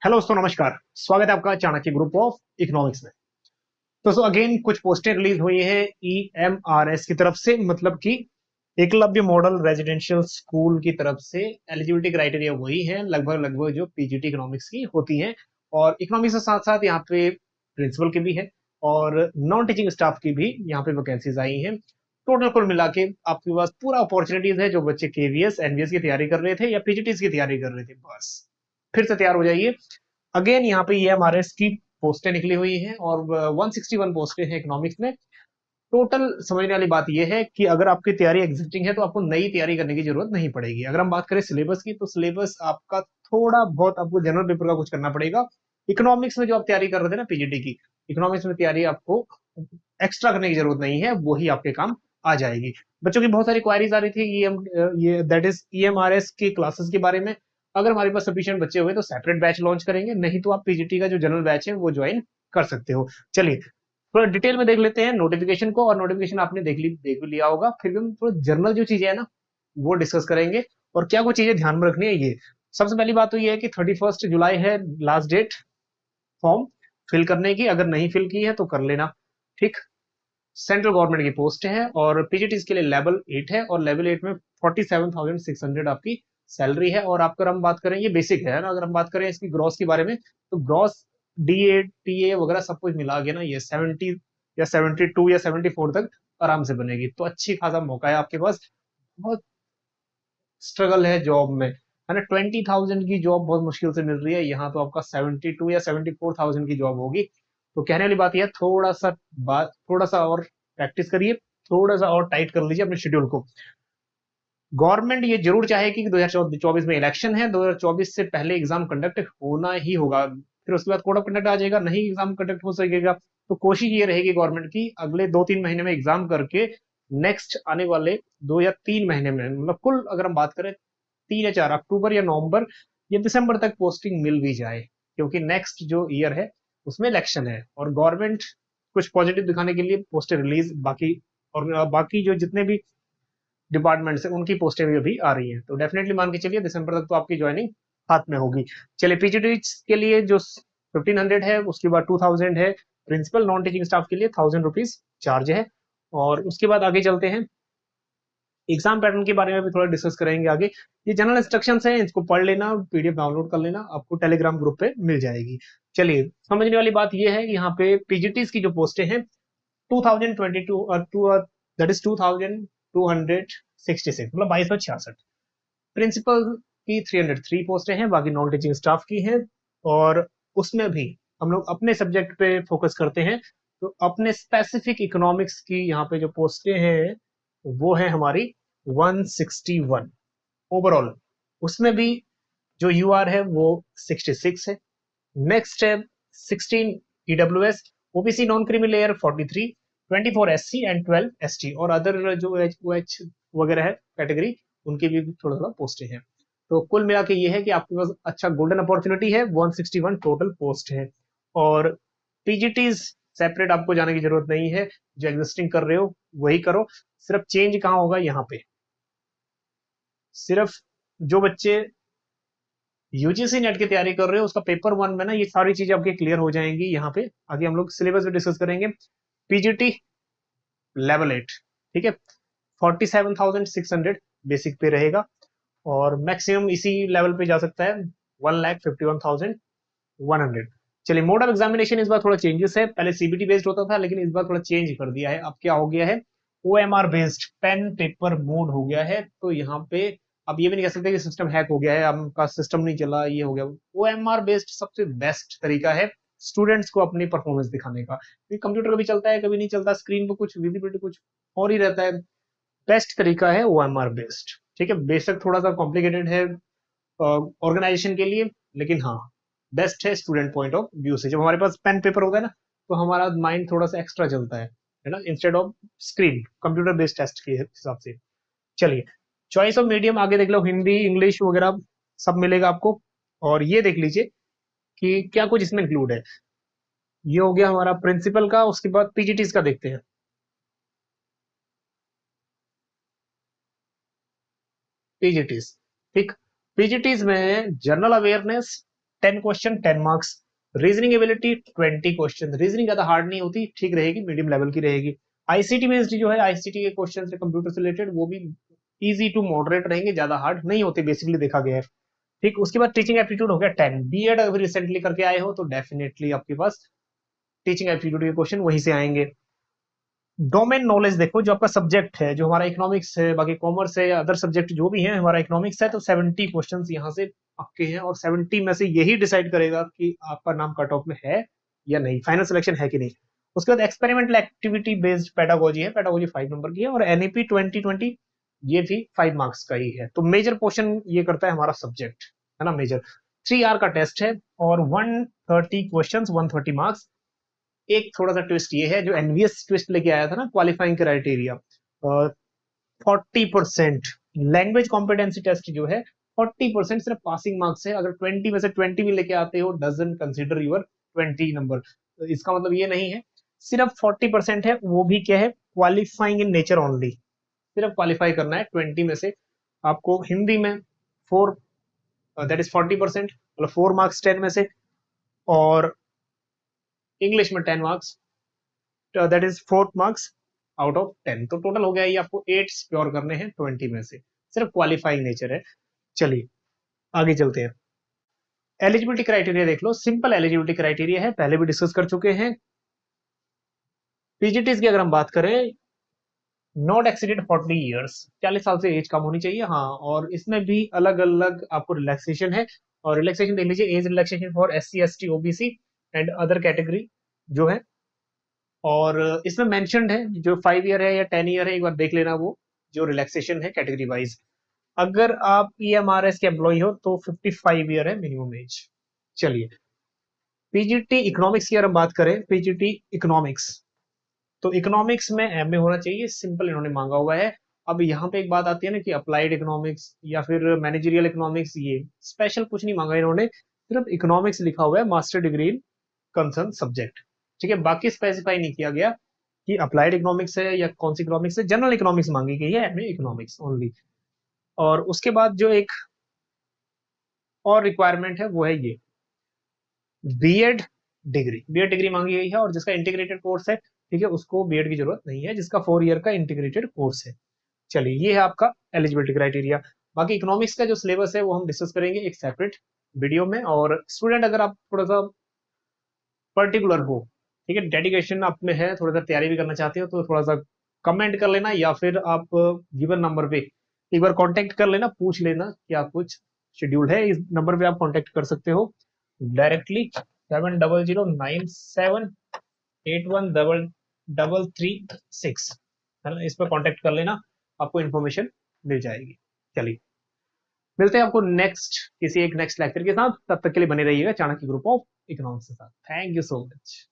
Hello दोस्तों, नमस्कार। स्वागत है आपका चाणक्य ग्रुप ऑफ इकोनॉमिक्स में। दोस्तों अगेन कुछ पोस्टें रिलीज हुई है ईएमआरएस की तरफ से, मतलब कि एकलव्य मॉडल रेजिडेंशियल स्कूल की तरफ से। एलिजिबिलिटी क्राइटेरिया वही है लगभग लगभग जो पीजीटी इकोनॉमिक्स की होती हैं, और इकोनॉमिक्स के साथ साथ यहाँ पे प्रिंसिपल की भी है और नॉन टीचिंग स्टाफ की भी यहाँ पे वैकेंसीज आई हैं। टोटल कुल मिला के आपके पास पूरा अपॉर्चुनिटीज है। जो बच्चे केवीएस एनवीएस की तैयारी कर रहे थे या पीजीटी की तैयारी कर रहे थे, बस फिर से तैयार हो जाइए। अगेन यहाँ पे ईएमआरएस की पोस्टें निकली हुई हैं और 161 पोस्टें हैं इकोनॉमिक्स में। टोटल समझने वाली बात यह है कि अगर आपकी तैयारी एग्जिस्टिंग है तो आपको नई तैयारी करने की जरूरत नहीं पड़ेगी। अगर हम बात करें सिलेबस की, तो सिलेबस आपका थोड़ा बहुत आपको जनरल पेपर का कुछ करना पड़ेगा। इकोनॉमिक्स में जो आप तैयारी कर रहे थे ना पीजीटी की, इकोनॉमिक्स में तैयारी आपको एक्स्ट्रा करने की जरूरत नहीं है, वही आपके काम आ जाएगी। बच्चों की बहुत सारी क्वारीज आ रही थी ये दैट इज ईएमआरएस की क्लासेस के बारे में। अगर हमारे पास सफिशिएंट बच्चे हुए तो सेपरेट बैच लॉन्च करेंगे, नहीं तो आप पीजीटी का जो जनरल बैच है वो ज्वाइन कर सकते हो। चलिए थोड़ा डिटेल में देख लेते हैं नोटिफिकेशन को, और नोटिफिकेशन आपने देख भी लिया होगा। फिर भी हम थोड़ा जनरल जो चीजें है ना वो डिस्कस करेंगे, और क्या कुछ चीजें ध्यान में रखनी है ये। सबसे पहली बात तो ये है कि 31 जुलाई है लास्ट डेट फॉर्म फिल करने की। अगर नहीं फिल की है तो कर लेना, ठीक। सेंट्रल गवर्नमेंट की पोस्ट है और पीजीटी के लिए लेवल 8 है, और लेवल 8 में 47,600 आपकी सैलरी है। और आपकर हम बात करें, ये बेसिक है ना, अगर हम बात करें इसकी ग्रॉस के बारे में, तो ग्रॉस डीए टीए वगैरह सब कुछ मिला के ना ये 70 या 72 या 74 तक आराम से बनेगी। तो अच्छी खासा मौका है आपके पास। बहुत स्ट्रगल है जॉब में, है ना। 20,000 की जॉब बहुत मुश्किल से मिल रही है, यहाँ तो आपका 72 या 74,000 की जॉब होगी। तो कहने वाली बात यह है, थोड़ा सा और प्रैक्टिस करिए, थोड़ा सा और टाइट कर लीजिए अपने शेड्यूल को। गवर्नमेंट ये जरूर चाहेगी कि 2024 में इलेक्शन है, 2024 से पहले एग्जाम कंडक्ट होना ही होगा। फिर उसके बाद कोड ऑफ कंडक्ट आ जाएगा, नहीं एग्जाम कंडक्ट हो सकेगा। तो कोशिश ये रहेगी गवर्नमेंट की अगले 2-3 महीने में एग्जाम करके नेक्स्ट आने वाले 2 या 3 महीने में, मतलब कुल अगर हम बात करें 3 या 4 अक्टूबर या नवंबर या दिसंबर तक पोस्टिंग मिल भी जाए, क्योंकि नेक्स्ट जो ईयर है उसमें इलेक्शन है और गवर्नमेंट कुछ पॉजिटिव दिखाने के लिए पोस्टर रिलीज बाकी, और बाकी जो जितने भी डिपार्टमेंट से उनकी पोस्टें भी अभी आ रही हैं। तो डेफिनेटली मान के चलिए दिसंबर तक तो आपकी ज्वाइनिंग हाथ में होगी। चलिए पीजीटी के लिए जो 1500 है, उसके बाद 2000 है। प्रिंसिपल नॉन टीचिंग स्टाफ के लिए 1000 रुपीज चार्ज है। और उसके बाद आगे चलते हैं, एग्जाम पैटर्न के बारे में भी थोड़ा डिस्कस करेंगे आगे। ये जनरल इंस्ट्रक्शंस हैं, इसको पढ़ लेना, पीडीएफ डाउनलोड कर लेना, आपको टेलीग्राम ग्रुप पे मिल जाएगी। चलिए समझने वाली बात ये है कि यहाँ पे पीजीटी की जो पोस्टें हैं 2022 दैट इज 2266, मतलब 2266। प्रिंसिपल की 303 पोस्टें हैं, बाकी नॉन टीचिंग स्टाफ की हैं। और उसमें भी हम लोग अपने सब्जेक्ट पे फोकस करते हैं, तो अपने स्पेसिफिक इकोनॉमिक्स की यहाँ पे जो पोस्टें हैं वो है हमारी 161 ओवरऑल। उसमें भी जो यूआर है वो 66 है। नेक्स्ट है 16 EWS, OBC non creamy layer 43, 24 SC and 12 ST, और अदर जो एच वगैरह है कैटेगरी, उनकी भी थोड़ा थोड़ा पोस्टें हैं। तो कुल मिला के ये है कि आपके पास अच्छा गोल्डन अपॉर्चुनिटी है। 161 टोटल पोस्ट है, और पीजीटी सेपरेट आपको जाने की जरूरत नहीं है। जो एग्जिस्टिंग कर रहे हो वही करो। सिर्फ चेंज कहाँ होगा, यहाँ पे सिर्फ जो बच्चे यूजीसी नेट की तैयारी कर रहे हो उसका पेपर 1 में ना ये सारी चीजें आपकी क्लियर हो जाएंगी। यहाँ पे आगे हम लोग सिलेबस भी डिस्कस करेंगे। पीजीटी लेवल 8, ठीक है, 47,600 बेसिक पे रहेगा, और मैक्सिमम इसी लेवल पे जा सकता है 1,51,100। चलिए मोड ऑफ एग्जामिनेशन इस बार थोड़ा चेंजेस है। पहले सीबीटी बेस्ड होता था, लेकिन इस बार थोड़ा चेंज कर दिया है। अब क्या हो गया है, OMR based pen paper mode हो गया है। तो यहाँ पे अब ये भी नहीं कह सकते कि सिस्टम हैक हो गया है, आपका सिस्टम नहीं चला, ये हो गया। ओएमआर बेस्ड सबसे बेस्ट तरीका है स्टूडेंट्स को अपनी परफॉर्मेंस दिखाने का। कंप्यूटर कभी चलता है कभी नहीं चलता, स्क्रीन पर कुछ विजिबिलिटी कुछ और ही रहता है। बेस्ट तरीका है ओएमआर बेस्ड, ठीक है। बेशक थोड़ा सा कॉम्प्लिकेटेड है ऑर्गेनाइजेशन के लिए, लेकिन हाँ बेस्ट है स्टूडेंट पॉइंट ऑफ व्यू से। जब हमारे पास पेन पेपर होता है ना, तो हमारा माइंड थोड़ा सा एक्स्ट्रा चलता है ना, instead of screen computer based test के हिसाब से। चलिए चॉइस ऑफ मीडियम आगे देख लो, हिंदी इंग्लिश वगैरह सब मिलेगा आपको। और ये देख लीजिए कि क्या कुछ इसमें इंक्लूड है। ये हो गया हमारा प्रिंसिपल का, उसके बाद पीजीटीज का देखते हैं। पीजीटीज, ठीक। पीजीटीज में general awareness, 10 question 10 marks. Reasoning ability 20 question. Reasoning ज्यादा हार्ड नहीं होती, ठीक रहेगी, मीडियम लेवल की रहेगी। आईसीटी बेस्ड जो है, आईसीटी के क्वेश्चन से कंप्यूटर से रिलेटेड, वो भी इजी टू मॉडरेट रहेंगे, ज्यादा हार्ड नहीं होते, बेसिकली देखा गया है। ठीक, उसके बाद टीचिंग एप्टीट्यूड हो गया 10। बीएड अगर रिसेंटली करके आए हो तो डेफिनेटली आपके पास टीचिंग एप्टीट्यूड के क्वेश्चन वहीं से आएंगे। डोमेन नॉलेज देखो, जो आपका सब्जेक्ट है, जो हमारा इकोनॉमिक्स है, बाकी कॉमर्स है, अदर सब्जेक्ट जो भी है, हमारा इकोनॉमिक्स है, तो 70 क्वेश्चन यहाँ से आपके हैं, और 70 में से यही डिसाइड करेगा कि आपका नाम कट ऑफ में है या नहीं, फाइनल सिलेक्शन है कि नहीं। उसके बाद एक्सपेरिमेंटल एक्टिविटी बेस्ड पेडागोजी है, पेडागोजी 5 नंबर की है, और एनईपी 2020 ये भी 5 मार्क्स का ही है। तो मेजर पोर्शन ये करता है हमारा सब्जेक्ट, है ना, मेजर। 3 आर का टेस्ट है और 130 क्वेश्चन 130 मार्क्स। एक थोड़ा सा ट्विस्ट ये है, जो एनवीएस ट्विस्ट लेके आया था ना, qualifying criteria 40%। Language competency test जो है 40% सिर्फ पासिंग मार्क्स है। अगर 20 में से 20 भी लेके आते हो, डजंट कंसिडर योर 20 नंबर। तो इसका मतलब ये नहीं है, सिर्फ 40% है, वो भी क्या है, क्वालिफाइंग इन नेचर ओनली। सिर्फ क्वालिफाई करना है 20 में से। आपको हिंदी में 4, दैट इज 40%, मतलब 4 मार्क्स 10 में से, और इंग्लिश में 10 marks, that is 4 marks out of 10। तो टोटल हो गया ये आपको 8 सिक्योर करने हैं 20 में से, सिर्फ क्वालिफाइंग नेचर है। चलिए आगे चलते हैं। एलिजिबिलिटी क्राइटेरिया देख लो, सिंपल एलिजिबिलिटी क्राइटेरिया है, पहले भी डिस्कस कर चुके हैं। पीजीटीज की अगर हम बात करें, नॉट एक्सीडेड 40 ईयर्स, 40 साल से एज कम होनी चाहिए, हाँ। और इसमें भी अलग अलग आपको रिलैक्सेशन है, और रिलैक्सेशन देख लीजिए, age relaxation for SC ST OBC and other category जो है। और इसमें मेंशन्ड है, जो 5 ईयर है या 10 ईयर है, एक बार देख लेना वो जो रिलैक्सेशन है कैटेगरी वाइज। अगर आप EMRS के एम्प्लॉय हो तो 55 ईयर है मिनिमम एज। चलिए, पीजीटी इकोनॉमिक्स की अगर हम बात करें, पीजीटी इकोनॉमिक्स, तो इकोनॉमिक्स में एमए होना चाहिए, सिंपल इन्होंने मांगा हुआ है। अब यहाँ पे एक बात आती है ना कि अप्लाइड इकोनॉमिक्स या फिर मैनेजरियल इकोनॉमिक्स, ये स्पेशल कुछ नहीं मांगा इन्होंने, सिर्फ इकोनॉमिक्स लिखा हुआ है, master degree in concern subject. ठीक है, बाकी स्पेसिफाई नहीं किया गया कि अप्लाइड इकोनॉमिक्स है या कौन सी इकोनॉमिक्स है, जनरल इकोनॉमिक्स मांगी गई है, एमए इकोनॉमिक्स ओनली। और उसके बाद जो एक और रिक्वायरमेंट है वो है ये, बीएड डिग्री। बीएड डिग्री मांगी गई है, और जिसका इंटीग्रेटेड कोर्स है, ठीक है, उसको बीएड की जरूरत नहीं है, जिसका 4 ईयर का इंटीग्रेटेड कोर्स है। चलिए, ये है आपका एलिजिबिलिटी क्राइटेरिया। बाकी इकोनॉमिक्स का जो सिलेबस है वो हम डिस्कस करेंगे एक सेपरेट वीडियो में। और स्टूडेंट अगर आप थोड़ा सा पर्टिकुलर हो, ठीक है, डेडिकेशन आप में है, थोड़ा सा तैयारी भी करना चाहते हो, तो थोड़ा सा कमेंट कर लेना, या फिर आप गिवन नंबर पे एक बार कांटेक्ट कर लेना, पूछ लेना क्या कुछ शेड्यूल है। इस नंबर पे आप कांटेक्ट कर सकते हो डायरेक्टली, 7009781336, है ना, इस पर कांटेक्ट कर लेना, आपको इन्फॉर्मेशन मिल जाएगी। चलिए, मिलते हैं आपको नेक्स्ट किसी एक नेक्स्ट लेक्चर के साथ, तब तक के लिए बने रहिएगा चाणक्य ग्रुप ऑफ इकोनॉमिक्स के साथ। Thank you so much.